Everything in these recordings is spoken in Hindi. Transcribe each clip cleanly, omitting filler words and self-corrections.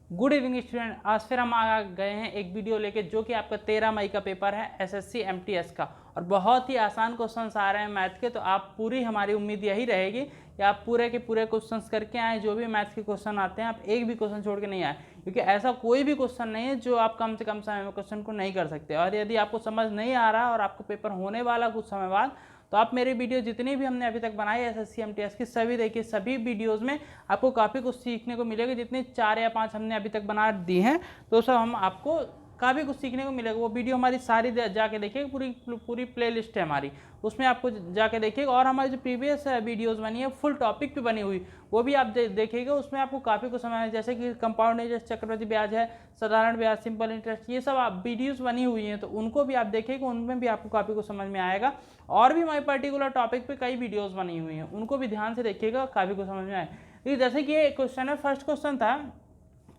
गुड इवनिंग स्टूडेंट, आज फिर हम आ गए हैं एक वीडियो लेके जो कि आपका 13 मई का पेपर है एसएससी एमटीएस का। और बहुत ही आसान क्वेश्चंस आ रहे हैं मैथ के, तो आप पूरी हमारी उम्मीद यही रहेगी कि आप पूरे के पूरे क्वेश्चंस करके आए। जो भी मैथ्स के क्वेश्चन आते हैं आप एक भी क्वेश्चन छोड़ के नहीं आए, क्योंकि ऐसा कोई भी क्वेश्चन नहीं है जो आप कम से कम समय में क्वेश्चन को नहीं कर सकते। और यदि आपको समझ नहीं आ रहा और आपको पेपर होने वाला कुछ समय बाद, तो आप मेरी वीडियो जितनी भी हमने अभी तक बनाई है एसएससी एमटीएस की सभी देखिए। सभी वीडियोस में आपको काफ़ी कुछ सीखने को मिलेगा। जितनी 4 या 5 हमने अभी तक बना दी हैं तो सब हम आपको काफ़ी कुछ सीखने को मिलेगा। वो वीडियो हमारी सारी जाके देखिए, पूरी पूरी प्लेलिस्ट है हमारी, उसमें आपको जाके देखिएगा। और हमारी जो प्रीवियस वीडियोस बनी है फुल टॉपिक पे बनी हुई, वो भी आप देखिएगा। उसमें आपको काफ़ी कुछ समझ, जैसे कि कंपाउंड इंटरेस्ट, चक्रवृद्धि ब्याज है, साधारण ब्याज, सिंपल इंटरेस्ट, ये सब आप वीडियोस बनी हुई हैं, तो उनको भी आप देखिएगा। उनमें भी आपको काफ़ी कुछ समझ में आएगा। और भी हमारे पर्टिकुलर टॉपिक पे कई वीडियोस बनी हुई हैं, उनको भी ध्यान से देखिएगा, काफ़ी कुछ समझ में आए। जैसे कि ये क्वेश्चन है, फर्स्ट क्वेश्चन था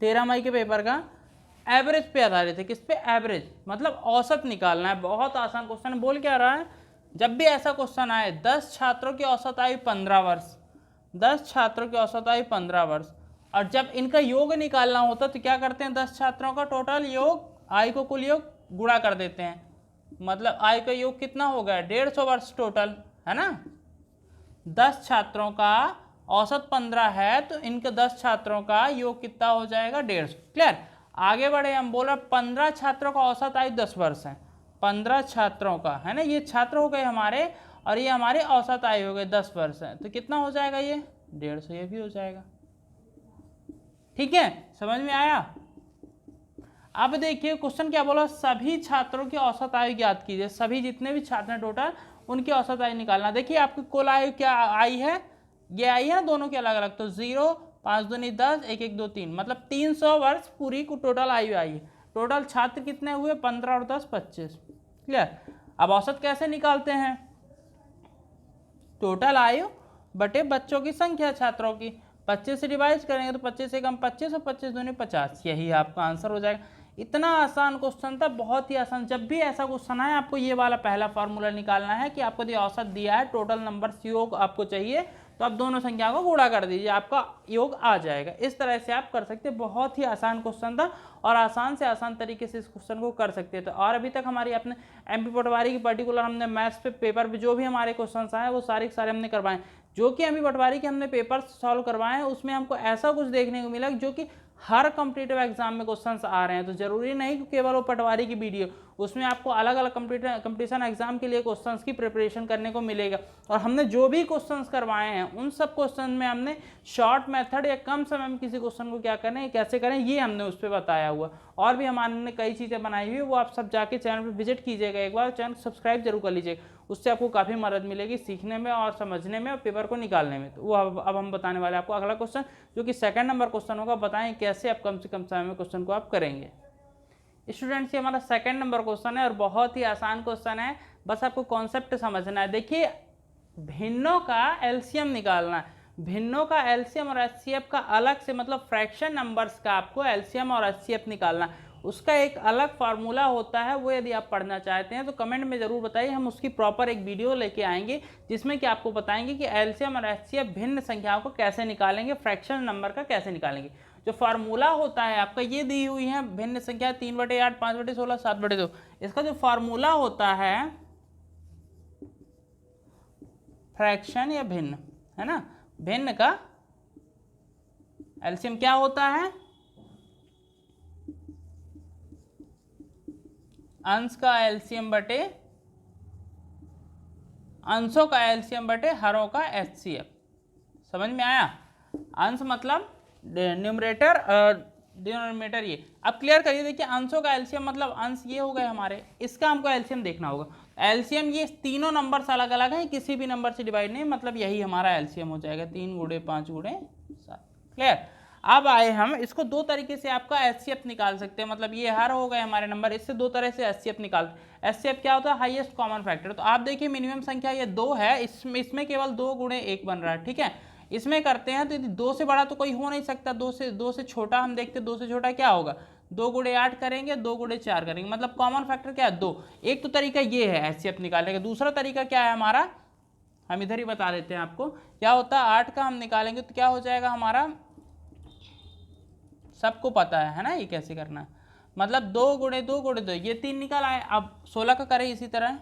13 मई के पेपर का, एवरेज पे आधारित है। किस पे? एवरेज, मतलब औसत निकालना है। बहुत आसान क्वेश्चन है। बोल क्या रहा है, जब भी ऐसा क्वेश्चन आए 10 छात्रों की औसत आयु 15 वर्ष, 10 छात्रों की औसत आयु 15 वर्ष, और जब इनका योग निकालना होता तो क्या करते हैं, 10 छात्रों का टोटल योग, आयु को कुल योग गुणा कर देते हैं। मतलब आयु का योग कितना हो गया, 150 वर्ष टोटल, है ना। 10 छात्रों का औसत 15 है, तो इनके 10 छात्रों का योग कितना हो जाएगा, 150। क्लियर। आगे बढ़े, हम बोल रहे 15 छात्रों का औसत आयु 10 वर्ष है। 15 छात्रों का, है ना, ये छात्र हो गए हमारे, और ये हमारे औसत आयु हो गए 10 वर्ष है, तो कितना हो जाएगा ये 150, ये भी हो जाएगा। ठीक है, समझ में आया। अब देखिए क्वेश्चन क्या बोला, सभी छात्रों की औसत आयु ज्ञात कीजिए। सभी जितने भी छात्र हैं टोटल, उनकी औसत आयु निकालना। देखिए आपकी कुल आयु क्या आई है, ये आई है दोनों की अलग अलग, तो 0, 5 दूनी 10, 1 1 2 3, मतलब 300 वर्ष पूरी को टोटल आयु आई है। टोटल छात्र कितने हुए, 15 और 10 25। क्लियर। अब औसत कैसे निकालते हैं, टोटल आयु बटे बच्चों की संख्या छात्रों की, 25 से डिवाइड करेंगे तो 25 से कम 25 और 25 दूनी 50, यही आपका आंसर हो जाएगा। इतना आसान क्वेश्चन था, बहुत ही आसान। जब भी ऐसा क्वेश्चन आए आपको ये वाला पहला फार्मूला निकालना है कि आपको जो औसत दिया है, टोटल नंबर योग आपको चाहिए, तो आप दोनों संख्या को गुणा कर दीजिए, आपका योग आ जाएगा। इस तरह से आप कर सकते हैं। बहुत ही आसान क्वेश्चन था और आसान से आसान तरीके से इस क्वेश्चन को कर सकते थे। और अभी तक हमारी अपने एमपी पटवारी की पर्टिकुलर हमने मैथ्स पे पेपर पे जो भी हमारे क्वेश्चन आए वो सारे के सारे हमने करवाए। जो कि एमपी पटवारी के हमने पेपर सॉल्व करवाए हैं, उसमें हमको ऐसा कुछ देखने को मिला जो कि हर कॉम्पिटिटिव एग्जाम में क्वेश्चंस आ रहे हैं। तो जरूरी नहीं कि केवल वो पटवारी की वीडियो, उसमें आपको अलग अलग कंपटीशन एग्जाम के लिए क्वेश्चंस की प्रिपरेशन करने को मिलेगा। और हमने जो भी क्वेश्चंस करवाए हैं उन सब क्वेश्चन में हमने शॉर्ट मेथड या कम समय में किसी क्वेश्चन को क्या करें, कैसे करें, ये हमने उस पर बताया हुआ। और भी हमारे कई चीज़ें बनाई हुई है, वो आप सब जाके चैनल पर विजिट कीजिएगा, एक बार चैनल सब्सक्राइब जरूर कर लीजिएगा। उससे आपको काफ़ी मदद मिलेगी सीखने में और समझने में और पेपर को निकालने में। तो वो अब हम बताने वाले आपको अगला क्वेश्चन, जो कि सेकंड नंबर क्वेश्चन होगा। बताएं कैसे आप कम से कम समय में क्वेश्चन को आप करेंगे। स्टूडेंट्स, ये हमारा सेकंड नंबर क्वेश्चन है और बहुत ही आसान क्वेश्चन है, बस आपको कॉन्सेप्ट समझना है। देखिए, भिन्नों का एलसीएम निकालना है। भिन्नों का एलसीएम और एचसीएफ का अलग से, मतलब फ्रैक्शन नंबर्स का आपको एलसीएम और एचसीएफ निकालना है। उसका एक अलग फार्मूला होता है, वो यदि आप पढ़ना चाहते हैं तो कमेंट में जरूर बताइए। हम उसकी प्रॉपर एक वीडियो लेके आएंगे जिसमें कि आपको बताएंगे कि एलसीएम और एचसीएफ भिन्न संख्याओं को कैसे निकालेंगे, फ्रैक्शन नंबर का कैसे निकालेंगे। जो फार्मूला होता है आपका, ये दी हुई है भिन्न संख्या 3/8, 5/16, 7/2। इसका जो फार्मूला होता है फ्रैक्शन या भिन्न, है ना, भिन्न का एलसीएम क्या होता है, अंश का एलसीएम बटे अंशों का एलसीएम बटे हरों का एचसीएफ। समझ में आया। अंश मतलब न्यूमरेटर और डिनोमिनेटर ये। अब क्लियर करिए, देखिए अंशों का एलसीएम मतलब अंश ये हो गए हमारे, इसका हमको एलसीएम देखना होगा। एलसीएम ये तीनों नंबर्स अलग अलग हैं, किसी भी नंबर से डिवाइड नहीं, मतलब यही हमारा एलसीएम हो जाएगा, 3 × 5 × 7। क्लियर। अब आए हम इसको दो तरीके से आपका एचसीएफ निकाल सकते हैं, मतलब ये हर हो गए हमारे नंबर, इससे दो तरह से एचसीएफ निकालते हैं। एचसीएफ क्या होता है, हाईएस्ट कॉमन फैक्टर। तो आप देखिए मिनिमम संख्या ये 2 है, इसमें केवल 2 × 1 बन रहा है। ठीक है, इसमें करते हैं तो 2 से बड़ा तो कोई हो नहीं सकता, 2 से छोटा हम देखते, 2 से छोटा क्या होगा, 2 × 8 करेंगे, 2 × 4 करेंगे, मतलब कॉमन फैक्टर क्या है, 2। एक तो तरीका ये है एचसीएफ निकालने का। दूसरा तरीका क्या है हमारा, हम इधर ही बता देते हैं आपको क्या होता है। 8 का हम निकालेंगे तो क्या हो जाएगा हमारा सबको पता है ना ये कैसे करना है। मतलब 2 गुणे 2 गुणे 2, ये 3 निकल आए। अब 16 का करें इसी तरह,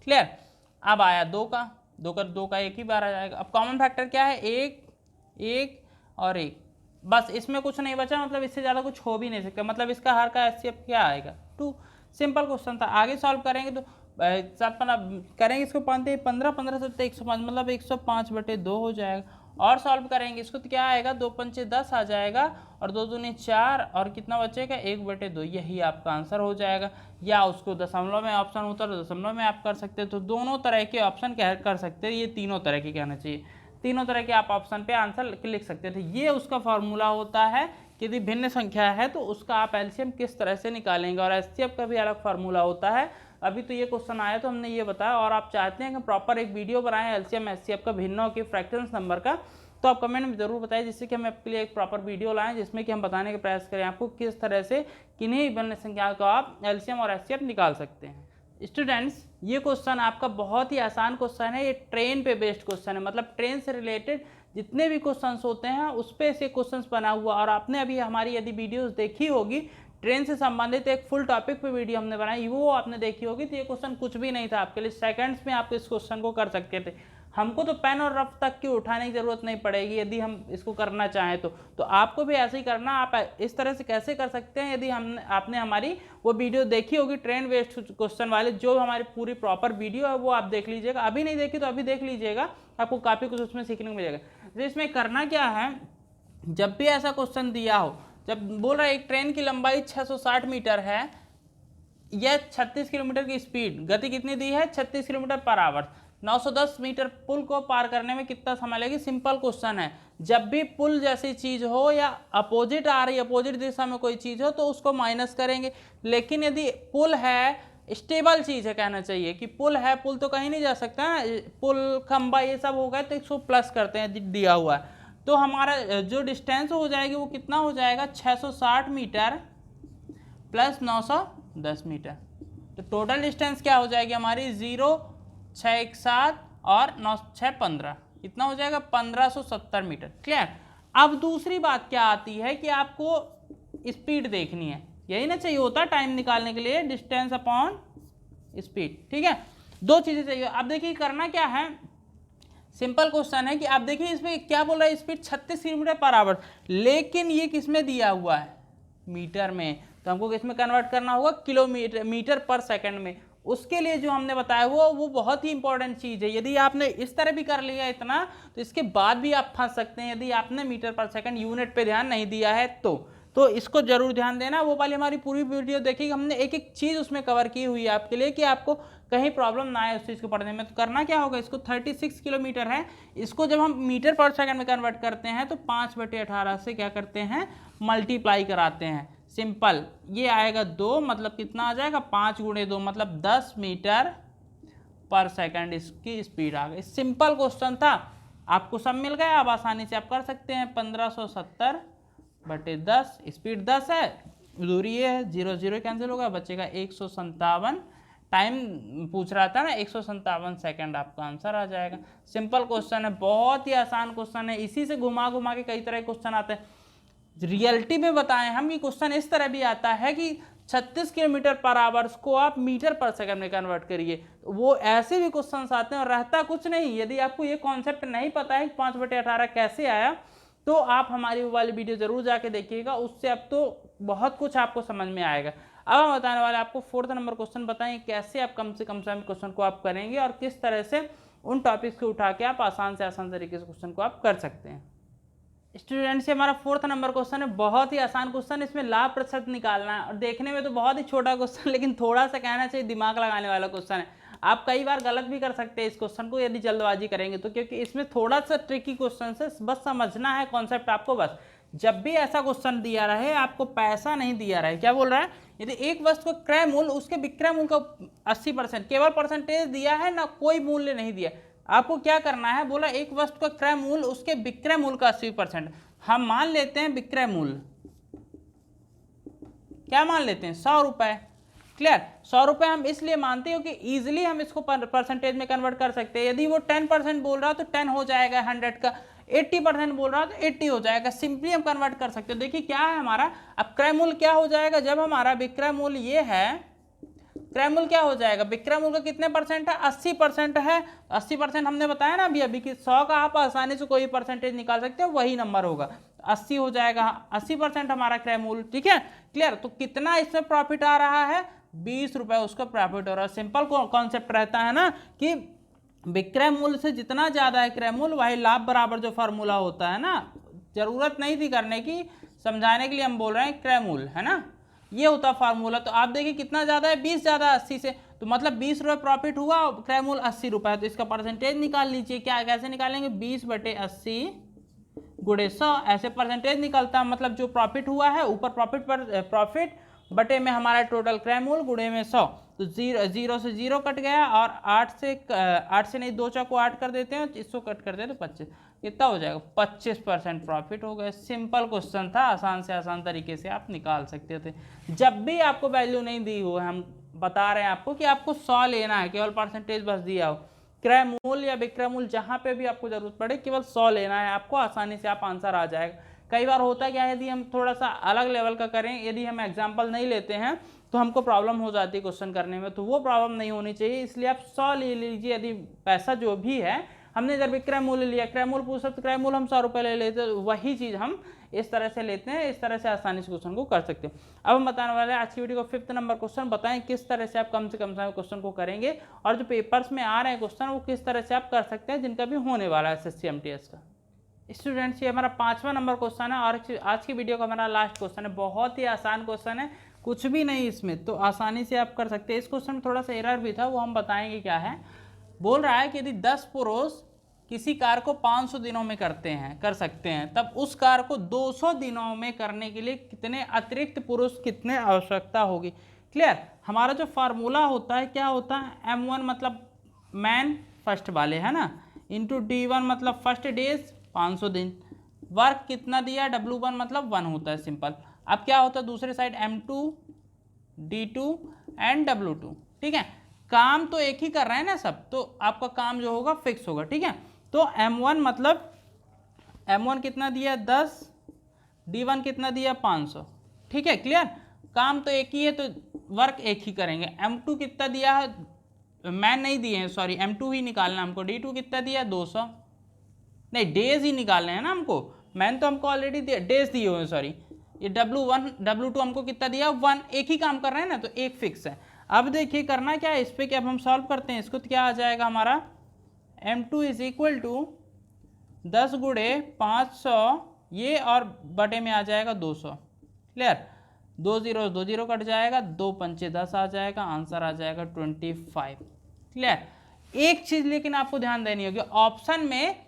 क्लियर। अब आया 2 का एक ही बार आ जाएगा। अब कॉमन फैक्टर क्या है, 1 1 और 1, बस इसमें कुछ नहीं बचा, मतलब इससे ज़्यादा कुछ हो भी नहीं सकता। मतलब इसका हर का एचसीएफ क्या आएगा 2। सिंपल क्वेश्चन था। आगे सॉल्व करेंगे तो करेंगे इसको 15 15 7 105, मतलब 105/2 हो जाएगा। और सॉल्व करेंगे इसको तो क्या आएगा, 2 पंचे 10 आ जाएगा, और 2 दूनी 4, और कितना बचेगा 1/2, यही आपका आंसर हो जाएगा। या उसको दशमलव में ऑप्शन होता है तो दशमलव में आप कर सकते हैं। तो दोनों तरह के ऑप्शन कर सकते हैं, ये तीनों तरह के कहना चाहिए, तीनों तरह के आप ऑप्शन पे आंसर लिख सकते थे। ये उसका फॉर्मूला होता है कि यदि भिन्न संख्या है तो उसका आप एलसीएम किस तरह से निकालेंगे, और एचसीएफ का भी अलग फार्मूला होता है। अभी तो ये क्वेश्चन आया तो हमने ये बताया, और आप चाहते हैं कि प्रॉपर एक वीडियो बनाएं एलसीएम एचसीएफ का, भिन्नों के फ्रैक्शंस नंबर का, तो आप कमेंट में जरूर बताइए, जिससे कि हम आपके लिए एक प्रॉपर वीडियो लाएं, जिसमें कि हम बताने का प्रयास करें आपको किस तरह से किन्हीं भिन्न संख्या को आप एलसीएम और एचसीएफ निकाल सकते हैं। स्टूडेंट्स, ये क्वेश्चन आपका बहुत ही आसान क्वेश्चन है। ये ट्रेन पे बेस्ड क्वेश्चन है, मतलब ट्रेन से रिलेटेड जितने भी क्वेश्चंस होते हैं उस पे से क्वेश्चंस बना हुआ। और आपने अभी हमारी यदि वीडियोस देखी होगी, ट्रेन से संबंधित एक फुल टॉपिक पे वीडियो हमने बनाई, वो आपने देखी होगी, तो ये क्वेश्चन कुछ भी नहीं था आपके लिए, सेकंड्स में आप इस क्वेश्चन को कर सकते थे। हमको तो पेन और रफ तक की उठाने की जरूरत नहीं पड़ेगी यदि हम इसको करना चाहें तो आपको भी ऐसे ही करना। आप इस तरह से कैसे कर सकते हैं, यदि आपने हमारी वो वीडियो देखी होगी ट्रेन बेस्ड क्वेश्चन वाले, जो हमारी पूरी प्रॉपर वीडियो है वो आप देख लीजिएगा। अभी नहीं देखी तो अभी देख लीजिएगा, आपको काफ़ी कुछ उसमें सीखने को मिलेगा। तो इसमें करना क्या है, जब भी ऐसा क्वेश्चन दिया हो, जब बोल रहा है एक ट्रेन की लंबाई 660 मीटर है, यह 36 किलोमीटर की स्पीड, गति कितनी दी है 36 किलोमीटर पर आवर, 910 मीटर पुल को पार करने में कितना समय लगेगा। सिंपल क्वेश्चन है। जब भी पुल जैसी चीज हो या अपोजिट आ रही, अपोजिट दिशा में कोई चीज हो तो उसको माइनस करेंगे। लेकिन यदि पुल है, स्टेबल चीज है, कहना चाहिए कि पुल है, पुल तो कहीं नहीं जा सकता है, पुल खंबा ये सब हो गए तो इसको प्लस करते हैं दिया हुआ है, तो हमारा जो डिस्टेंस हो जाएगी वो कितना हो जाएगा 660 मीटर प्लस 910 मीटर। तो टोटल डिस्टेंस क्या हो जाएगी हमारी 0 6 1 7 और 9 6 15, कितना हो जाएगा 1570 मीटर। क्लियर। अब दूसरी बात क्या आती है कि आपको स्पीड देखनी है, यही ना चाहिए होता टाइम निकालने के लिए, डिस्टेंस अपॉन स्पीड। ठीक है, दो चीजें चाहिए। अब देखिए करना क्या है, सिंपल क्वेश्चन है कि आप देखिए इसमें क्या बोल रहा है, स्पीड 36 किलोमीटर पर आवर, लेकिन ये किसमें दिया हुआ है मीटर में, तो हमको किसमें कन्वर्ट करना होगा किलोमीटर, मीटर पर सेकंड में। उसके लिए जो हमने बताया वो बहुत ही इंपॉर्टेंट चीज है। यदि आपने इस तरह भी कर लिया इतना, तो इसके बाद भी आप फंस सकते हैं यदि आपने मीटर पर सेकंड यूनिट पे ध्यान नहीं दिया है तो इसको जरूर ध्यान देना। वो वाली हमारी पूरी वीडियो देखिए, हमने एक एक चीज उसमें कवर की हुई है आपके लिए कि आपको कहीं प्रॉब्लम ना आए उस चीज को पढ़ने में। तो करना क्या होगा, इसको 36 किलोमीटर है, इसको जब हम मीटर पर सेकंड में कन्वर्ट करते हैं तो 5/18 से क्या करते हैं मल्टीप्लाई कराते हैं। सिंपल, ये आएगा 2, मतलब कितना आ जाएगा 5 × 2 मतलब 10 मीटर पर सेकंड इसकी स्पीड आ गई। सिंपल क्वेश्चन था, आपको सब मिल गया, अब आसानी से आप कर सकते हैं। 1570/10, स्पीड 10 है, दूरी ये है, 0 0 कैंसिल होगा, बचेगा 157। टाइम पूछ रहा था ना, 157 सेकंड आपका आंसर आ जाएगा। सिंपल क्वेश्चन है, बहुत ही आसान क्वेश्चन है। इसी से घुमा घुमा के कई तरह के क्वेश्चन आते हैं। रियलिटी में बताएं हम, ये क्वेश्चन इस तरह भी आता है कि 36 किलोमीटर पर आवर्स को आप मीटर पर सेकंड में कन्वर्ट करिए, वो ऐसे भी क्वेश्चन आते हैं और रहता कुछ नहीं। यदि आपको ये कॉन्सेप्ट नहीं पता है 5/18 कैसे आया, तो आप हमारी वो वाली वीडियो जरूर जाके देखिएगा, उससे अब तो बहुत कुछ आपको समझ में आएगा। अब हम बताने वाले आपको 4th नंबर क्वेश्चन बताएं, कैसे आप कम से कम समय क्वेश्चन को आप करेंगे और किस तरह से उन टॉपिक्स को उठा के आप आसान से आसान तरीके से क्वेश्चन को आप कर सकते हैं। स्टूडेंट से हमारा 4th नंबर क्वेश्चन है, बहुत ही आसान क्वेश्चन, इसमें लाभ प्रतिशत निकालना है और देखने में तो बहुत ही छोटा क्वेश्चन, लेकिन थोड़ा सा कहना चाहिए दिमाग लगाने वाला क्वेश्चन है। आप कई बार गलत भी कर सकते हैं इस क्वेश्चन को यदि जल्दबाजी करेंगे तो, क्योंकि इसमें थोड़ा सा ट्रिकी क्वेश्चन है, बस समझना है कॉन्सेप्ट आपको। बस जब भी ऐसा क्वेश्चन दिया रहे, आपको पैसा नहीं दिया रहे, क्या बोल रहा है, यदि एक वस्तु का क्रय मूल्य उसके विक्रय मूल्य का 80%, केवल परसेंटेज दिया है ना, कोई मूल्य नहीं दिया, आपको क्या करना है, बोला एक वस्तु का क्रय मूल्य उसके विक्रय मूल्य का 80%। हम मान लेते हैं विक्रय मूल्य क्या मान लेते हैं 100 रुपए। क्लियर। 100 रुपये हम इसलिए मानते हो कि ईजिली हम इसको परसेंटेज में कन्वर्ट कर सकते हैं। यदि वो 10% बोल रहा तो 10 हो जाएगा 100 का, 80% बोल रहा तो 80 हो जाएगा, सिंपली हम कन्वर्ट कर सकते हो। देखिए क्या है हमारा, अब क्रय मूल्य क्या हो जाएगा, जब हमारा विक्रय मूल्य ये है, क्रय मूल्य क्या हो जाएगा, विक्रय मूल्य का कितने परसेंट है, 80% है। 80% हमने बताया ना अभी कि 100 का आप आसानी से कोई परसेंटेज निकाल सकते हो, वही नंबर होगा, 80 हो जाएगा, 80% हमारा क्रय मूल्य, ठीक है क्लियर। तो कितना इसमें प्रॉफिट आ रहा है, 20 रुपए उसका प्रॉफिट हो रहा है। सिंपल कॉन्सेप्ट रहता है ना कि विक्रय मूल्य से जितना ज्यादा है क्रय मूल्य, वही लाभ बराबर जो फॉर्मूला होता है ना, जरूरत नहीं थी करने की, समझाने के लिए हम बोल रहे हैं क्रय मूल्य है ना, ये होता फार्मूला। तो आप देखिए कितना ज्यादा है, 20 ज्यादा 80 से, तो मतलब 20 रुपये प्रॉफिट हुआ, क्रय मूल्य 80 रुपये है, तो इसका परसेंटेज निकाल लीजिए। क्या कैसे निकालेंगे, 20/80 गुणे 100, ऐसे परसेंटेज निकलता है। मतलब जो प्रॉफिट हुआ है ऊपर प्रॉफिट पर प्रॉफिट बटे में हमारा टोटल क्रय मूल्य गुणे में 100, तो 0 से 0 कट गया, और 8 से नहीं, 2 चौको 8 कर देते हैं, इसको कट कर देते तो 25, कितना हो जाएगा, 25% प्रॉफिट हो गया। सिंपल क्वेश्चन था, आसान से आसान तरीके से आप निकाल सकते थे। जब भी आपको वैल्यू नहीं दी हो, हम बता रहे हैं आपको कि आपको 100 लेना है, केवल परसेंटेज बस दिया हो, क्रय मूल्य या विक्रय मूल्य जहां पे भी आपको जरूरत पड़े केवल 100 लेना है आपको, आसानी से आप आंसर आ जाएगा। कई बार होता है क्या, यदि हम थोड़ा सा अलग लेवल का करें, यदि हम एग्जाम्पल नहीं लेते हैं तो हमको प्रॉब्लम हो जाती है क्वेश्चन करने में, तो वो प्रॉब्लम नहीं होनी चाहिए, इसलिए आप 100 ले लीजिए। यदि पैसा जो भी है, हमने इधर विक्रय मूल्य लिया, क्रय मूल्य पूछा तो क्रय मूल्य हम 100 रुपये ले लेते, वही चीज़ हम इस तरह से लेते हैं, इस तरह से आसानी से क्वेश्चन को कर सकते हैं। अब हम बताने वाले हैं आज की वीडियो को 5th नंबर क्वेश्चन, बताएं किस तरह से आप कम से कम समय क्वेश्चन को करेंगे, और जो पेपर्स में आ रहे हैं क्वेश्चन वो किस तरह से आप कर सकते हैं, जिनका भी होने वाला है SSC MTS का। स्टूडेंट्स ये हमारा 5वां नंबर क्वेश्चन है, और आज की वीडियो का हमारा लास्ट क्वेश्चन है। बहुत ही आसान क्वेश्चन है, कुछ भी नहीं इसमें, तो आसानी से आप कर सकते हैं। इस क्वेश्चन में थोड़ा सा एरर भी था, वो हम बताएंगे क्या है। बोल रहा है कि यदि 10 पुरुष किसी कार्य को 500 दिनों में कर सकते हैं, तब उस कार्य को 200 दिनों में करने के लिए कितने अतिरिक्त पुरुष कितने आवश्यकता होगी। क्लियर। हमारा जो फार्मूला होता है क्या होता है, M1 मतलब मैन फर्स्ट वाले है ना, इंटू D1 मतलब फर्स्ट डेज 500 दिन, वर्क कितना दिया, W1 मतलब 1 होता है, सिंपल। अब क्या होता है दूसरे side M2 D2 and W2, ठीक है। काम तो एक ही कर रहे हैं ना सब, तो आपका काम जो होगा फिक्स होगा, ठीक है। तो M1 मतलब M1 कितना दिया 10, D1 कितना दिया 500, ठीक है क्लियर। काम तो एक ही है तो वर्क एक ही करेंगे। M2 कितना दिया है, मैन नहीं दिए हैं, सॉरी M2 ही निकालना हमको। D2 कितना दिया 200, नहीं डेज ही निकालने हैं ना हमको, मैन तो हमको ऑलरेडी डेज दिए हुए हैं, सॉरी। ये W2 हमको कितना दिया 1, एक ही काम कर रहे हैं ना, तो एक फिक्स है। अब देखिए करना क्या है, इस पर क्या, अब हम सॉल्व करते हैं इसको, तो क्या आ जाएगा हमारा M2 इज इक्वल टू 10 गुणे 500, ये और बटे में आ जाएगा 200, क्लियर। 2 0 कट जाएगा, 2 पंचे 10 आ जाएगा, आंसर आ जाएगा 25, क्लियर। एक चीज लेकिन आपको ध्यान देनी होगी, ऑप्शन में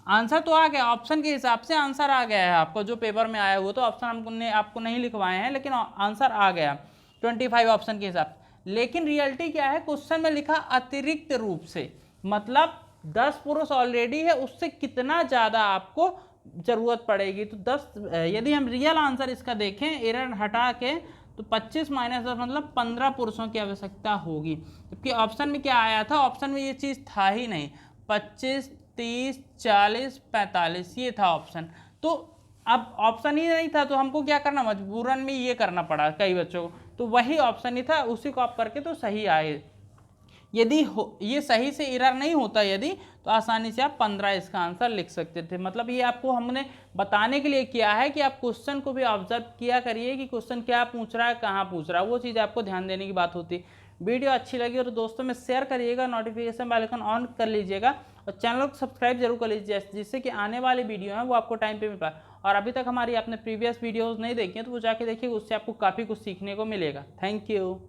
आंसर तो आ गया, ऑप्शन के हिसाब से आंसर आ गया है आपको, जो पेपर में आया हुआ तो ऑप्शन हमने आपको नहीं लिखवाए हैं, लेकिन आंसर आ गया 25 ऑप्शन के हिसाब से। लेकिन रियलिटी क्या है, क्वेश्चन में लिखा अतिरिक्त रूप से, मतलब 10 पुरुष ऑलरेडी है, उससे कितना ज़्यादा आपको जरूरत पड़ेगी। तो 10, यदि हम रियल आंसर इसका देखें एरर हटा के, तो 25 - 10 मतलब 15 पुरुषों की आवश्यकता होगी। जबकि ऑप्शन में क्या आया था, ऑप्शन में ये चीज़ था ही नहीं, 25 30 40 45 ये था ऑप्शन। तो अब ऑप्शन ही नहीं था तो हमको क्या करना, मजबूरन में ये करना पड़ा कई बच्चों को, तो वही ऑप्शन ही था, उसी को आप करके तो सही आए। यदि ये सही से एरर नहीं होता यदि, तो आसानी से आप 15 इसका आंसर लिख सकते थे। मतलब ये आपको हमने बताने के लिए किया है कि आप क्वेश्चन को भी ऑब्जर्व किया करिए कि क्वेश्चन क्या पूछ रहा है, कहाँ पूछ रहा है, वो चीज़ आपको ध्यान देने की बात होती है। वीडियो अच्छी लगी और दोस्तों में शेयर करिएगा, नोटिफिकेशन बेल आइकन ऑन कर लीजिएगा, और चैनल को सब्सक्राइब जरूर कर लीजिए, जिससे कि आने वाली वीडियो है वो आपको टाइम पे मिल पाए। और अभी तक हमारी आपने प्रीवियस वीडियोस नहीं देखी हैं तो वो जाके देखिए, उससे आपको काफ़ी कुछ सीखने को मिलेगा। Thank you.